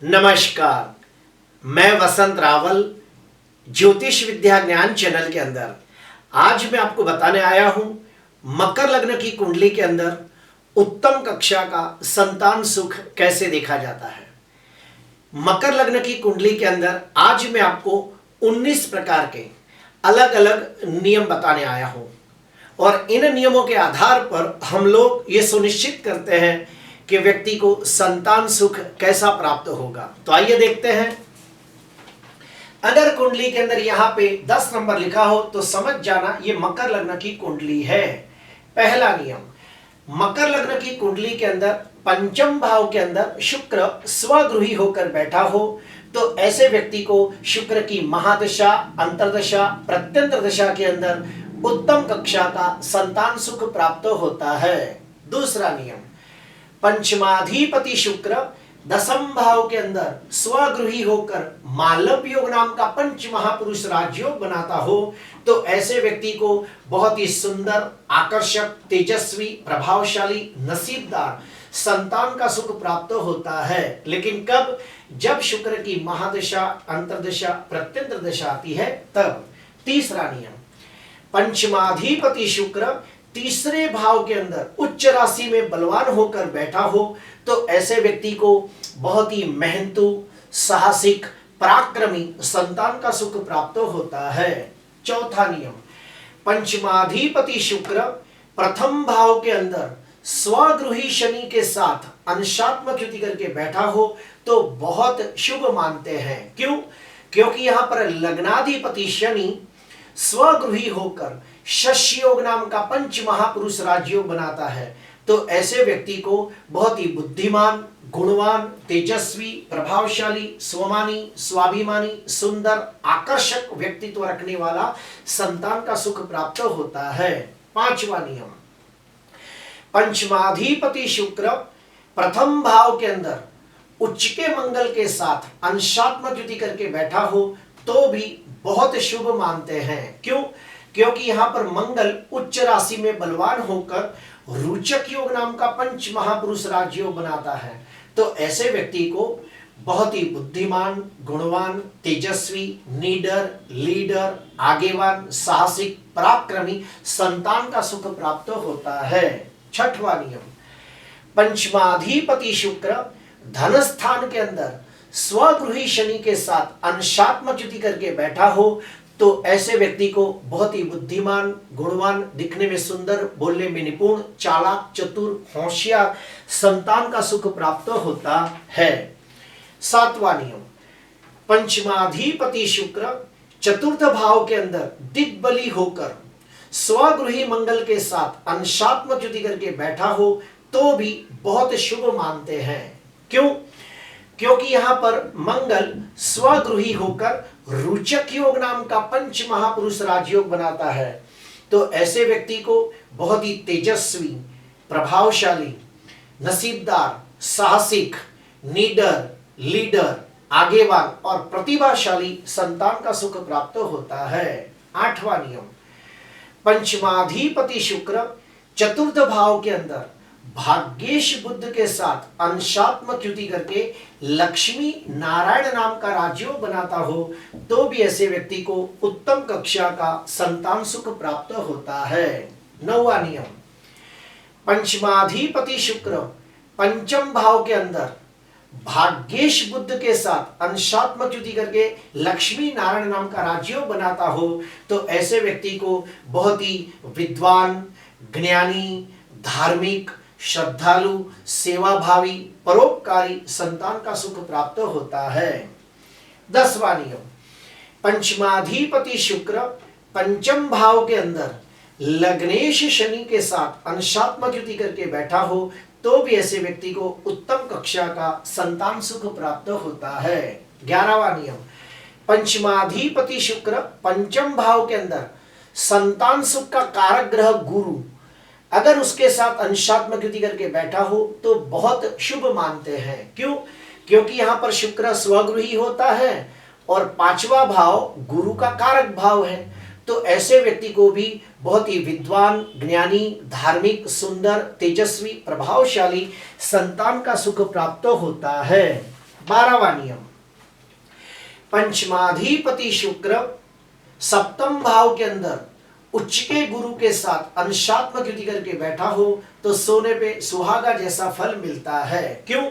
नमस्कार, मैं वसंत रावल ज्योतिष विद्या ज्ञान चैनल के अंदर आज मैं आपको बताने आया हूं मकर लग्न की कुंडली के अंदर उत्तम कक्षा का संतान सुख कैसे देखा जाता है। मकर लग्न की कुंडली के अंदर आज मैं आपको 19 प्रकार के अलग अलग नियम बताने आया हूं और इन नियमों के आधार पर हम लोग ये सुनिश्चित करते हैं कि व्यक्ति को संतान सुख कैसा प्राप्त होगा। तो आइए देखते हैं। अगर कुंडली के अंदर यहां पे 10 नंबर लिखा हो तो समझ जाना ये मकर लग्न की कुंडली है। पहला नियम, मकर लग्न की कुंडली के अंदर पंचम भाव के अंदर शुक्र स्वगृही होकर बैठा हो तो ऐसे व्यक्ति को शुक्र की महादशा, अंतर्दशा, प्रत्यंतर दशा के अंदर उत्तम कक्षा का संतान सुख प्राप्त होता है। दूसरा नियम, पंचमाधिपति शुक्र दसम भाव के अंदर स्वगृही होकर मालव योग नाम का पंच महापुरुष राजयोग बनाता हो तो ऐसे व्यक्ति को बहुत ही सुंदर, आकर्षक, तेजस्वी, प्रभावशाली, नसीबदार संतान का सुख प्राप्त होता है। लेकिन कब? जब शुक्र की महादशा, अंतर्दशा, प्रत्यंतर दशा आती है तब। तीसरा नियम, पंचमाधिपति शुक्र तीसरे भाव के अंदर उच्च राशि में बलवान होकर बैठा हो तो ऐसे व्यक्ति को बहुत ही मेहनतू, साहसिक, पराक्रमी संतान का सुख प्राप्त होता है। चौथा नियम, पंचमाधिपति शुक्र प्रथम भाव के अंदर स्वगृही शनि के साथ अंशात्मक युति करके बैठा हो तो बहुत शुभ मानते हैं। क्यों? क्योंकि यहां पर लग्नाधिपति शनि स्वगृही होकर शश योग नाम का पंच महापुरुष राजयोग बनाता है तो ऐसे व्यक्ति को बहुत ही बुद्धिमान, गुणवान, तेजस्वी, प्रभावशाली, स्वमानी, स्वाभिमानी, सुंदर, आकर्षक व्यक्तित्व रखने वाला संतान का सुख प्राप्त होता है। पांचवा नियम, पंचमाधिपति शुक्र प्रथम भाव के अंदर उच्च के मंगल के साथ अंशात्मक युति करके बैठा हो तो भी बहुत शुभ मानते हैं। क्यों? क्योंकि यहां पर मंगल उच्च राशि में बलवान होकर रोचक योग नाम का पंच महापुरुष राजयोग बनाता है तो ऐसे व्यक्ति को बहुत ही बुद्धिमान, गुणवान, तेजस्वी, नीडर, लीडर, आगेवान, साहसिक, पराक्रमी संतान का सुख प्राप्त होता है। छठवां नियम, पंचमाधिपति शुक्र धन स्थान के अंदर स्वगृही शनि के साथ अंशात्मक युति करके बैठा हो तो ऐसे व्यक्ति को बहुत ही बुद्धिमान, गुणवान, दिखने में सुंदर, बोलने में निपुण, चालाक, चतुर, होशियार संतान का सुख प्राप्त होता है। सातवां नियम, पंचमाधिपति शुक्र चतुर्थ भाव के अंदर दिग्बली होकर स्वगृही मंगल के साथ अंशात्मक युति करके बैठा हो तो भी बहुत शुभ मानते हैं। क्यों? क्योंकि यहां पर मंगल स्वगृही होकर रोचक योग नाम का पंच महापुरुष राजयोग बनाता है तो ऐसे व्यक्ति को बहुत ही तेजस्वी, प्रभावशाली, नसीबदार, साहसिक, नीडर, लीडर, आगेवान और प्रतिभाशाली संतान का सुख प्राप्त होता है। आठवां नियम, पंचमाधिपति शुक्र चतुर्थ भाव के अंदर भाग्येश बुद्ध के साथ अंशात्मक युति करके लक्ष्मी नारायण नाम का राजयोग बनाता हो तो भी ऐसे व्यक्ति को उत्तम कक्षा का संतान सुख प्राप्त होता है। नौवां नियम, पंचमाधिपति शुक्र पंचम भाव के अंदर भाग्येश बुद्ध के साथ अंशात्मक युति करके लक्ष्मी नारायण नाम का राजयोग बनाता हो तो ऐसे व्यक्ति को बहुत ही विद्वान, ज्ञानी, धार्मिक, श्रद्धालु, सेवाभावी, परोपकारी संतान का सुख प्राप्त होता है। 10वां नियम, पंचमाधिपति शुक्र पंचम भाव के अंदर लग्नेश शनि के साथ अंशात्मक युति करके बैठा हो तो भी ऐसे व्यक्ति को उत्तम कक्षा का संतान सुख प्राप्त होता है। 11वां नियम, पंचमाधिपति शुक्र पंचम भाव के अंदर संतान सुख का कारक ग्रह गुरु अगर उसके साथ अंशात्मक युति करके बैठा हो तो बहुत शुभ मानते हैं। क्यों? क्योंकि यहां पर शुक्र स्वगृही होता है और पांचवा भाव गुरु का कारक भाव है तो ऐसे व्यक्ति को भी बहुत ही विद्वान, ज्ञानी, धार्मिक, सुंदर, तेजस्वी, प्रभावशाली संतान का सुख प्राप्त होता है। 12वां नियम, पंचमाधिपति शुक्र सप्तम भाव के अंदर उच्च के गुरु के साथ अंशात्मक युति करके बैठा हो तो सोने पे सुहागा जैसा फल मिलता है। क्यों?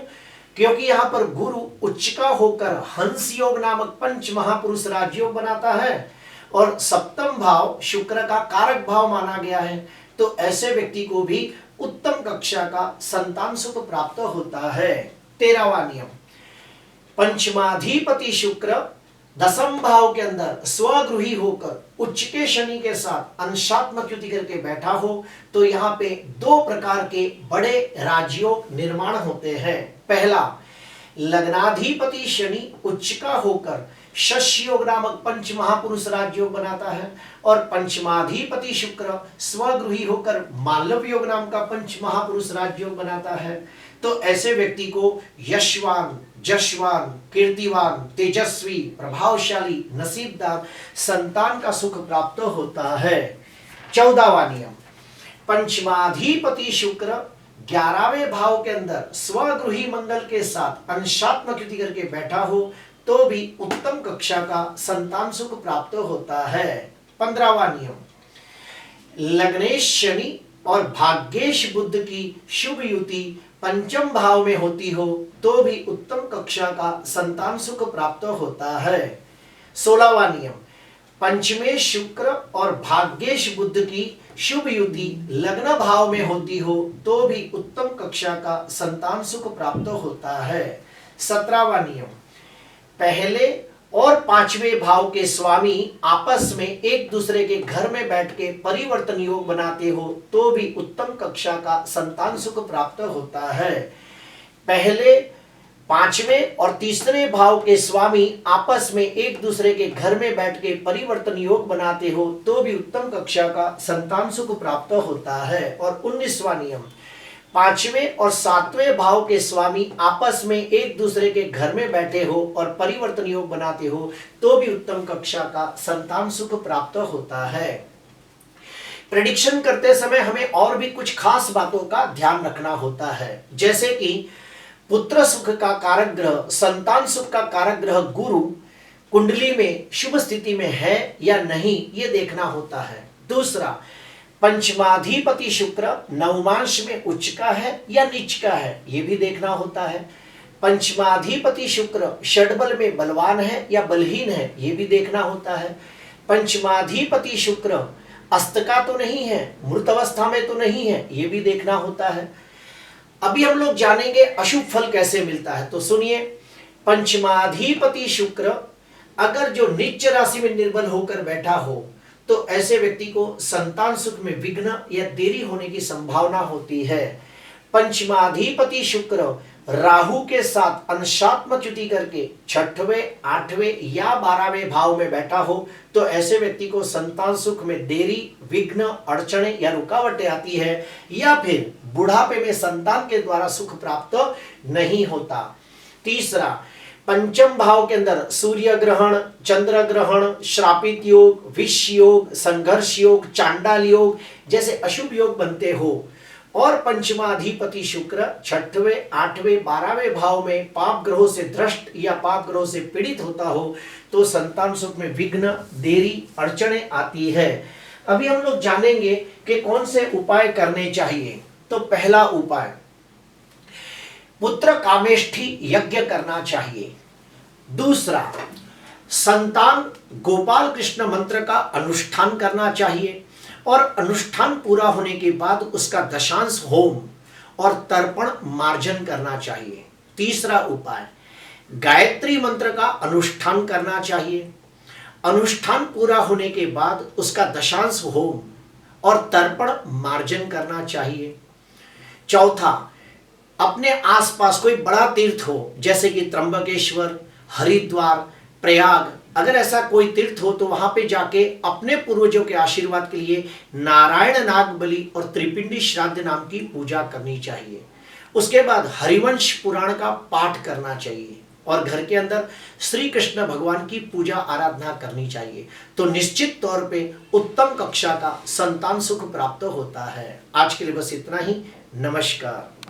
क्योंकि यहां पर गुरु उच्च का होकर हंस योग नामक पंच महापुरुष राजयोग बनाता है और सप्तम भाव शुक्र का कारक भाव माना गया है। तो ऐसे व्यक्ति को भी उत्तम कक्षा का संतान सुख प्राप्त होता है। 13वां नियम, पंचमाधिपति शुक्र दसम भाव के अंदर स्वगृही होकर उच्च के शनि के साथ अंशात्मक युति करके बैठा हो तो यहाँ पे दो प्रकार के बड़े राजयोग निर्माण होते हैं। पहला, लग्नाधिपति शनि उच्च का होकर शश योग नामक पंच महापुरुष राजयोग बनाता है और पंचमाधिपति शुक्र स्वगृही होकर मालव योग नाम का पंच महापुरुष राजयोग बनाता है। तो ऐसे व्यक्ति को यशवान, जशवान, कीर्तिवान, तेजस्वी, प्रभावशाली, नसीबदार संतान का सुख प्राप्त होता है। 14वां नियम, पंचमाधिपति शुक्र 11वें भाव के अंदर स्वगृही मंगल के साथ अंशात्मक युति करके बैठा हो तो भी उत्तम कक्षा का संतान सुख प्राप्त होता है। 15वां नियम, लग्नेश शनि और भाग्येश बुध की शुभ युति पंचम भाव में होती हो तो भी उत्तम कक्षा का संतान सुख प्राप्त होता है। 16वां नियम, पंचमेश शुक्र और भाग्येश बुध की शुभ युति लग्न भाव में होती हो तो भी उत्तम कक्षा का संतान सुख प्राप्त होता है। 17वां नियम, पहले और पांचवें भाव के स्वामी आपस में एक दूसरे के घर में बैठ के परिवर्तन योग बनाते हो तो भी उत्तम कक्षा का संतान सुख प्राप्त होता है। पहले, पांचवें और तीसरे भाव के स्वामी आपस में एक दूसरे के घर में बैठ के परिवर्तन योग बनाते हो तो भी उत्तम कक्षा का संतान सुख प्राप्त होता है। और 19वां नियम, पांचवें और सातवें भाव के स्वामी आपस में एक दूसरे के घर में बैठे हो और परिवर्तन योग बनाते हो तो भी उत्तम कक्षा का संतान सुख प्राप्त होता है। प्रेडिक्शन करते समय हमें और भी कुछ खास बातों का ध्यान रखना होता है, जैसे कि पुत्र सुख का कारक ग्रह, संतान सुख का कारक ग्रह गुरु कुंडली में शुभ स्थिति में है या नहीं ये देखना होता है। दूसरा, पंचमाधिपति शुक्र नवमांश में उच्च का है या नीच का है ये भी देखना होता है। पंचमाधिपति शुक्र षडबल में बलवान है या बलहीन है ये भी देखना होता है। पंचमाधिपति शुक्र अस्त का तो नहीं है, मृत अवस्था में तो नहीं है ये भी देखना होता है। अभी हम लोग जानेंगे अशुभ फल कैसे मिलता है, तो सुनिए। पंचमाधिपति शुक्र अगर जो नीच राशि में निर्बल होकर बैठा हो तो ऐसे व्यक्ति को संतान सुख में विघ्न या देरी होने की संभावना होती है। पंचमाधिपति शुक्र राहु के साथ अंशात्मक युति करके 6वें, 8वें या 12वें भाव में बैठा हो तो ऐसे व्यक्ति को संतान सुख में देरी, विघ्न, अड़चने या रुकावटें आती है या फिर बुढ़ापे में संतान के द्वारा सुख प्राप्त नहीं होता। तीसरा, पंचम भाव के अंदर सूर्य ग्रहण, चंद्र ग्रहण, श्रापित योग, विष योग, संघर्ष योग, चांडाल योग जैसे अशुभ योग बनते हो और पंचमाधिपति शुक्र 6वें, 8वें, 12वें भाव में पाप ग्रहों से द्रष्ट या पाप ग्रहों से पीड़ित होता हो तो संतान सुख में विघ्न, देरी, अड़चने आती है। अभी हम लोग जानेंगे कि कौन से उपाय करने चाहिए। तो पहला उपाय, पुत्र कामेष्ठी यज्ञ करना चाहिए। दूसरा, संतान गोपाल कृष्ण मंत्र का अनुष्ठान करना चाहिए और अनुष्ठान पूरा होने के बाद उसका दशांश होम और तर्पण मार्जन करना चाहिए। तीसरा उपाय, गायत्री मंत्र का अनुष्ठान करना चाहिए। अनुष्ठान पूरा होने के बाद उसका दशांश होम और तर्पण मार्जन करना चाहिए। चौथा, अपने आसपास कोई बड़ा तीर्थ हो जैसे कि त्र्यंबकेश्वर, हरिद्वार, प्रयाग, अगर ऐसा कोई तीर्थ हो तो वहां पे जाके अपने पूर्वजों के आशीर्वाद के लिए नारायण नाग बलि और त्रिपिंडी श्राद्ध नाम की पूजा करनी चाहिए। उसके बाद हरिवंश पुराण का पाठ करना चाहिए और घर के अंदर श्री कृष्ण भगवान की पूजा आराधना करनी चाहिए। तो निश्चित तौर पे उत्तम कक्षा का संतान सुख प्राप्त होता है। आज के लिए बस इतना ही। नमस्कार।